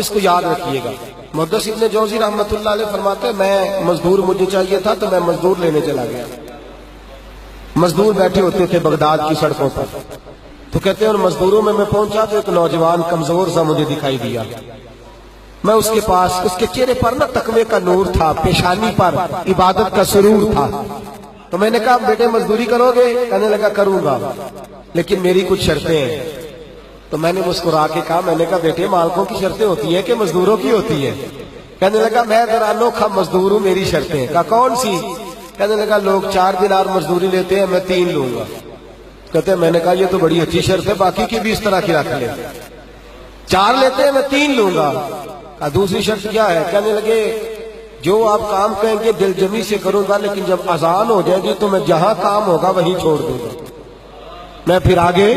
اس کو یاد رکھیے گا۔ محدث ابن جوزی رحمۃ اللہ علیہ فرماتے ہیں میں مزدور مجھے چاہیے تھا تو میں مزدور لینے چلا گیا۔ مزدور بیٹھے ہوتے تھے بغداد کی سڑکوں پر، تو کہتے ہیں ان مزدوروں میں پہنچا تو ایک نوجوان کمزور سا مجھے دکھائی دیا۔ میں اس کے پاس، اس کے چہرے پر نا تقوی کا نور تھا، پیشانی پر عبادت کا سرور تھا۔ تو میں نے کہا بیٹے مزدوری کرو گے؟ کہنے لگا کروں گا لیکن میری کچھ شرطیں ہیں۔ تو میں نے مسکرا کے کہا، میں نے کہا بیٹے مالکوں کی شرطیں ہوتی ہیں کہ مزدوروں کی ہوتی ہے؟ کہنے لگا میں ذرا انوکھا مزدور ہوں، میری شرطیں ہیں۔ کہا کون سی؟ کہنے لگا لوگ 4 دینار مزدوری لیتے ہیں، میں 3 لوں گا۔ کہتے ہیں میں نے کہا یہ تو بڑی اچھی شرط ہے، باقی کی بھی اس طرح کی رکھ لے۔ 4 لیتے ہیں میں 3 لوں گا۔ کہا دوسری شرط کیا ہے؟ کہنے لگے جو آپ کام کہیں گے دل جمی سے کروں گا، لیکن جب اذان ہو جائے گی تو میں جہاں کام ہوگا وہیں چھوڑ دوں گا، میں پھر آگے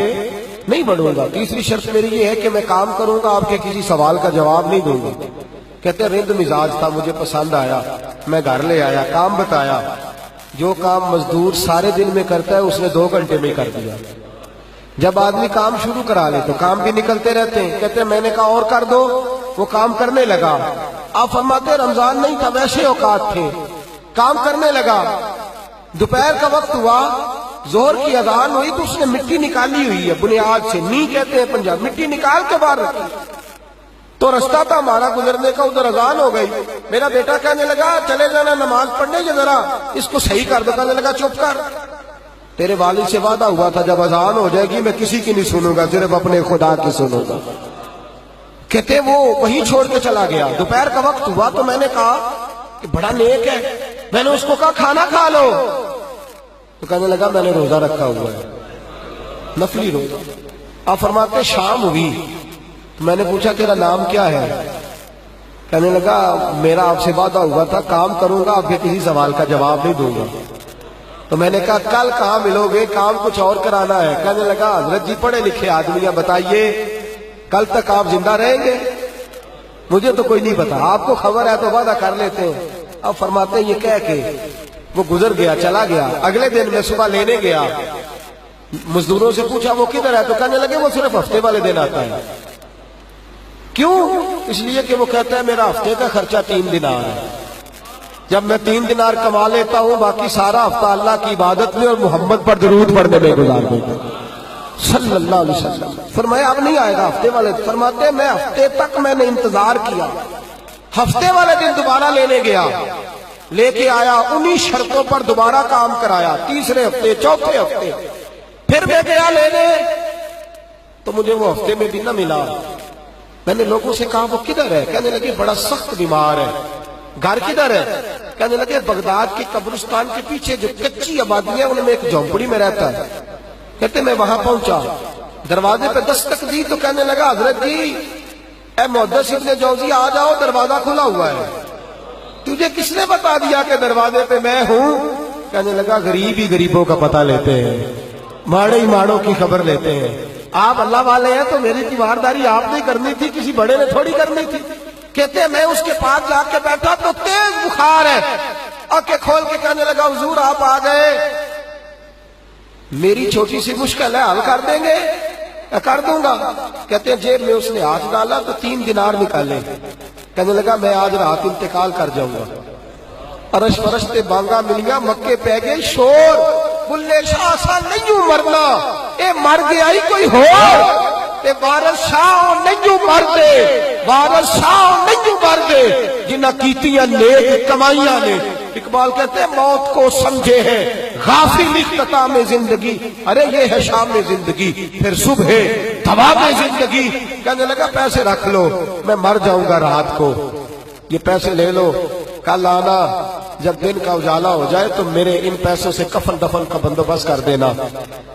نہیں بڑھوں گا۔ تیسری شرط میری یہ ہے کہ میں کام کروں گا، آپ کے کسی سوال کا جواب نہیں دوں گا۔ کہتے ہیں رند مزاج تھا، مجھے پسند آیا، میں گھر لے آیا، کام بتایا۔ جو کام مزدور سارے دن میں کرتا ہے اس نے 2 گھنٹے میں کر دیا۔ جب آدمی کام شروع کرا لے تو کام بھی نکلتے رہتے ہیں۔ کہتے ہیں میں نے کہا اور کر دو، وہ کام کرنے لگا۔ آپ فرماتے ہیں رمضان نہیں تھا ویسے اوقات تھے، کام کرنے لگا۔ دوپہر کا وقت ہوا، ظہر کی اذان ہوئی تو اس نے مٹی نکالی ہوئی ہے بنیاد سے، نی کہتے ہیں پنجاب، مٹی نکال کے باہر رکھی۔ تو رستہ تھا ہمارا گزرنے کا، ادھر اذان ہو گئی۔ میرا بیٹا کہنے لگا چلے جانا نماز پڑھنے کے، ذرا اس کو صحیح کر دو۔ کہنے لگا چپ کر، تیرے والد سے وعدہ ہوا تھا جب اذان ہو جائے گی میں کسی کی نہیں سنوں گا، صرف اپنے خدا کی سنوں گا۔ کہتے وہ وہیں چھوڑ کے چلا گیا۔ دوپہر کا وقت ہوا تو میں نے کہا کہ بڑا نیک ہے، میں نے اس کو کہا کھانا کھا لو۔ تو کہنے لگا میں نے روزہ رکھا ہوا ہے، نفلی روزہ۔ آپ فرماتے شام ہوئی تو میں نے پوچھا تیرا نام کیا ہے؟ کہنے لگا میرا آپ سے وعدہ ہوا تھا کام کروں گا، آپ کے کسی سوال کا جواب نہیں دوں گا۔ تو میں نے کہا کل کہاں ملو گے، کام کچھ اور کرانا ہے۔ کہنے لگا حضرت جی پڑھے لکھے آدمی ہیں، بتائیے کل تک آپ زندہ رہیں گے؟ مجھے تو کوئی نہیں پتا، آپ کو خبر ہے تو وعدہ کر لیتے ہیں۔ اب فرماتے ہیں یہ کہہ کے وہ گزر گیا، چلا گیا۔ اگلے دن میں صبح لینے گیا، مزدوروں سے پوچھا وہ کدھر ہے؟ تو کہنے لگے وہ صرف ہفتے والے دن آتا ہے۔ کیوں؟ اس لیے کہ وہ کہتا ہے میرا ہفتے کا خرچہ 3 دینار ہے، جب میں 3 دینار کما لیتا ہوں باقی سارا ہفتہ اللہ کی عبادت میں اور محمد پر درود پڑھنے میں گزار دیتا ہوں صلی اللہ علیہ وسلم۔ فرمایا اب نہیں آئے گا ہفتے والے، فرماتے ہیں میں ہفتے تک میں نے انتظار کیا، ہفتے والے دن دوبارہ لینے گیا، لے کے آیا، انہی شرطوں پر دوبارہ کام کرایا، تیسرے ہفتے، چوتھے ہفتے، پھر میں گیا لینے تو مجھے وہ ہفتے میں بھی نہ ملا۔ میں نے لوگوں سے کہا وہ کدھر ہے؟ کہنے لگے بڑا سخت بیمار ہے۔ گھر کدھر ہے؟ کہنے لگے بغداد کے قبرستان کے پیچھے جو کچی آبادی ہے ان میں ایک جھونپڑی میں رہتا ہے۔ کہتے میں وہاں پہنچا، دروازے پہ دستک دی تو کہنے لگا حضرت جی اے محدث ابن جوزی آ جاؤ، دروازہ کھلا ہوا ہے۔ تجھے کس نے بتا دیا کہ دروازے پہ میں ہوں؟ کہنے لگا غریب ہی غریبوں کا پتہ لیتے ہیں، ماڑے ہی ماڑوں کی خبر لیتے ہیں۔ آپ اللہ والے ہیں تو میری تیمارداری آپ نے کرنی تھی، کسی بڑے نے تھوڑی کرنی تھی۔ کہتے ہیں میں اس کے پاس جا کے بیٹھا تو تیز بخار ہے، آنکھیں کھول کے کہنے لگا حضور آپ آ گئے، میری چھوٹی سی مشکل ہے حل کر دیں گے؟ کر دوں گا۔ کہتے ہیں جیب میں اس نے ہاتھ ڈالا تو 3 دینار نکالے۔ کہنے لگا میں آج رات انتقال کر جاؤں گا۔ عرش فرشتے بانگا ملیا، مکے پہ گئے شور، بلے شاہ سا نہیں مرنا، اے مر گیا ہی کوئی ہو، اے وارث شاہ نہیں مردے، وارث شاہ نہیں مردے جنہ کیتیاں نیک کمائیاں نے۔ اقبال کہتے ہیں موت کو سمجھے ہیں غافل اختتام زندگی، ارے یہ ہے شام زندگی پھر صبح دوام زندگی۔ کہنے لگا پیسے رکھ لو، میں مر جاؤں گا رات کو، یہ پیسے لے لو، کل آنا جب دن کا اجالا ہو جائے تو میرے ان پیسوں سے کفن دفن کا بندوبست کر دینا،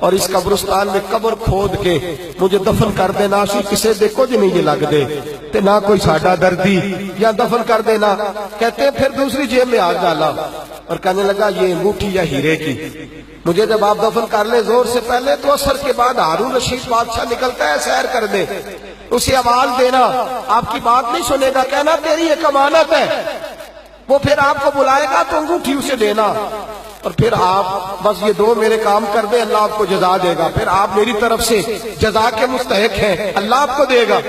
اور اس قبرستان میں قبر کھود کے مجھے دفن کر دینا، اسی کسے دے کچھ نہیں یہ لگ دے تے نہ کوئی ساڈا دردی، یا دفن کر دینا۔ کہتے ہیں پھر دوسری جیب میں ہاتھ ڈالا اور کہنے لگا یہ انگوٹھی یا ہیرے کی، مجھے جب آپ دفن کر لیں زور سے پہلے تو عصر کے بعد ہارون رشید بادشاہ نکلتا ہے سیر کرنے، اسے آواز دینا، آپ کی بات نہیں سنے گا، کہنا تیری ایک امانت ہے، وہ پھر آپ کو بلائے گا تو انگوٹھی اسے دینا، اور پھر آپ بس یہ 2 میرے کام کر دیں اللہ آپ کو جزا دے گا، پھر آپ میری طرف سے جزا کے مستحق ہیں، اللہ آپ کو دے گا۔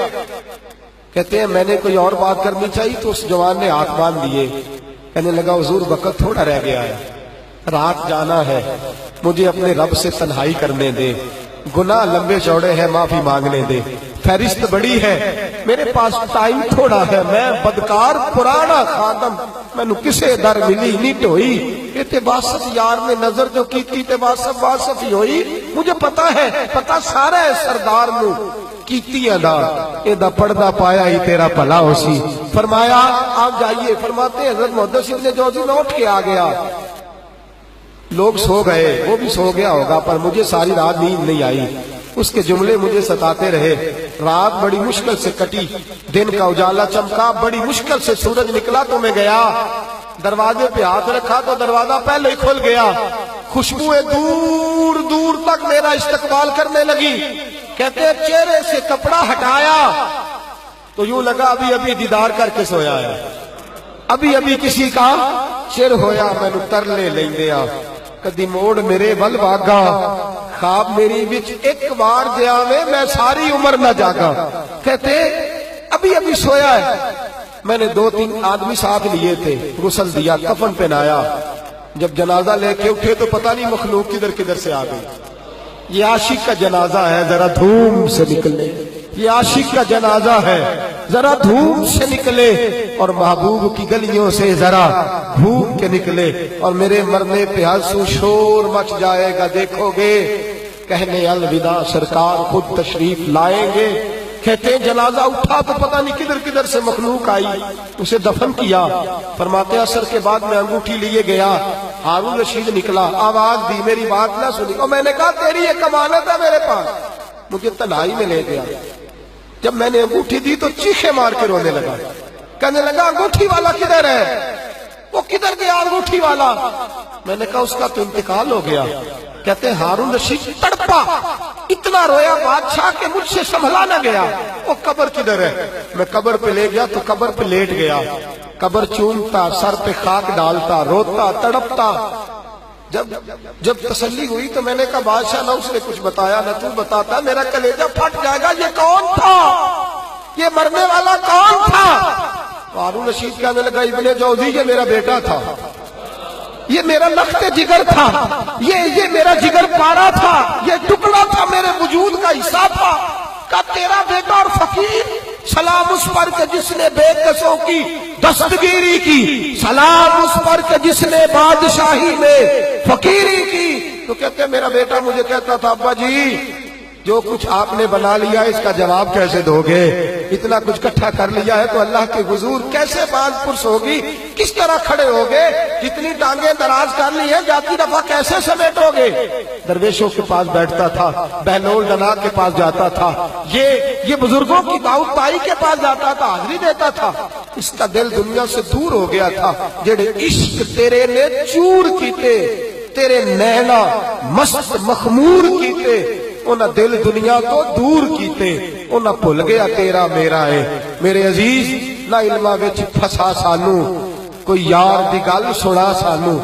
کہتے ہیں میں نے کوئی اور بات کرنی چاہیے تو اس جوان نے ہاتھ باندھ دیے، کہنے لگا حضور وقت تھوڑا رہ گیا ہے، رات جانا ہے، مجھے اپنے رب سے تنہائی کرنے دے، گناہ لمبے چوڑے ہیں، معافی مانگنے دے، فہرست بڑی ہے، میرے پاس ٹائم تھوڑا ہے، میں بدکار پرانا خادم، میں نو کسے در ملی نہیں ٹوئی، کہتے واسف یار نے نظر جو کی تھی تے واسف ہی ہوئی، مجھے پتا ہے، پتا سارا ہے سردار نو کیتی ادا، ادا پردہ پایا ہی تیرا بھلا ہو سی۔ فرمایا آپ جائیے، فرماتے ہیں حضرت محدث ابن جوزی میں اٹھ کے آ گیا، لوگ سو گئے، وہ بھی سو گیا ہوگا، پر مجھے ساری رات نیند نہیں آئی، اس کے جملے مجھے ستاتے رہے، رات بڑی مشکل سے کٹی، دن کا اجالا چمکا، بڑی مشکل سے سورج نکلا تو میں گیا، دروازے پہ ہاتھ رکھا تو دروازہ پہلے ہی کھل گیا، خوشبوئیں دور دور تک میرا استقبال کرنے لگی، کہتے ہیں چہرے سے کپڑا ہٹایا تو یوں لگا ابھی ابھی دیدار کر کے سویا ہے، ابھی ابھی کسی کا چر ہویا، میں نو ترلے لیندیا، کدی موڑ میرے ول واگا، خواب میری وچ ایک بار دیا میں ساری عمر نہ جاگا، کہتے ابھی ابھی سویا ہے، میں نے 2-3 آدمی ساتھ لیے تھے، غسل دیا، کفن پہنایا، جب جنازہ لے کے اٹھے تو پتہ نہیں مخلوق کدھر کدھر سے آ گئی، یہ عاشق کا جنازہ ہے ذرا دھوم سے نکلے، یہ عاشق کا جنازہ ہے ذرا دھوم سے نکلے، اور محبوب کی گلیوں سے ذرا بھوک کے نکلے، اور میرے مرنے پہ آنسو شور مچ جائے گا، دیکھو گے کہنے الوداع سرکار خود تشریف لائیں گے، کہتے ہیں جنازہ اٹھا تو پتہ نہیں کدھر کدھر سے مخلوق آئی، اسے دفن کیا، فرماتے عصر کے بعد میں انگوٹھی لیے گیا، ہارون رشید نکلا، آواز دی، میری بات نہ سنی، اور میں نے کہا تیری ایک امانت ہے میرے پاس، مجھے تنہائی میں لے گیا، جب میں نے انگوٹھی دی تو چیخے مار کے رونے لگا، کہنے لگا انگوٹھی والا کدھر ہے، وہ کدھر گیا انگوٹھی والا، میں نے کہا اس کا تو انتقال ہو گیا، کہتے ہیں ہارون رشید تڑپا، اتنا رویا بادشاہ کہ مجھ سے سنبھلا نہ گیا، وہ قبر کدھر ہے، میں قبر پہ لے گیا تو قبر پہ لیٹ گیا، قبر چومتا، سر پہ خاک ڈالتا، روتا، تڑپتا، جب تسلی ہوئی تو میں نے کہا بادشاہ نہ اس نے کچھ بتایا نہ تو بتاتا، میرا کلیجہ پھٹ جائے گا، یہ کون تھا، یہ مرنے والا کون تھا، ہارون رشید کہنے لگا ابن جوزی یہ میرا بیٹا تھا، یہ میرا لخت جگر تھا، یہ میرا جگر پارا تھا، یہ ٹکڑا تھا میرے وجود کا حصہ تھا، کہ تیرا بیٹا اور فقیر، سلام اس پر کہ جس نے بے کسوں کی دستگیری کی، سلام اس پر کہ جس نے بادشاہی میں فقیری کی، تو کہتے ہیں میرا بیٹا مجھے کہتا تھا ابا جی جو کچھ آپ نے بنا لیا اس کا جواب کیسے دو گے، اتنا کچھ کٹھا کر لیا ہے تو اللہ کے حضور کیسے باز پرس ہوگی، کس طرح کھڑے ہوگے، جتنی ٹانگیں دراز کر لی ہیں جاتی دفعہ کیسے سمیٹو گے، درویشوں کے پاس بیٹھتا تھا، بہلول ڈنا کے پاس جاتا تھا، یہ بزرگوں کی دعوت تائی کے پاس جاتا تھا، حاضری دیتا تھا، اس کا دل دنیا سے دور ہو گیا تھا، جڑے عشق تیرے نے چور کیتے، تیرے نینا مست مخمور کیتے، انہاں دل دنیا تو دور کیتے، انہاں بھول گیا تیرا میرا ہے، میرے عزیز نہ علمہ وچ پھسا سانو، کوئی یار دی گل سنا سانو،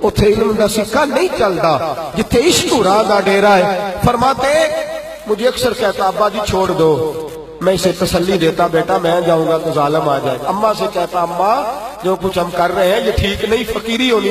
اتھے علم دا سکہ نہیں چلدا، جتھے عشق راہ دا ڈیرا ہے، فرماتے مجھے اکثر کہتا ابا جی چھوڑ دو، میں اسے تسلی دیتا بیٹا میں جاؤں گا تو ظالم آ جائے، اماں سے کہتا اماں جو کچھ ہم کر رہے ہیں یہ ٹھیک نہیں، فقیری ہونی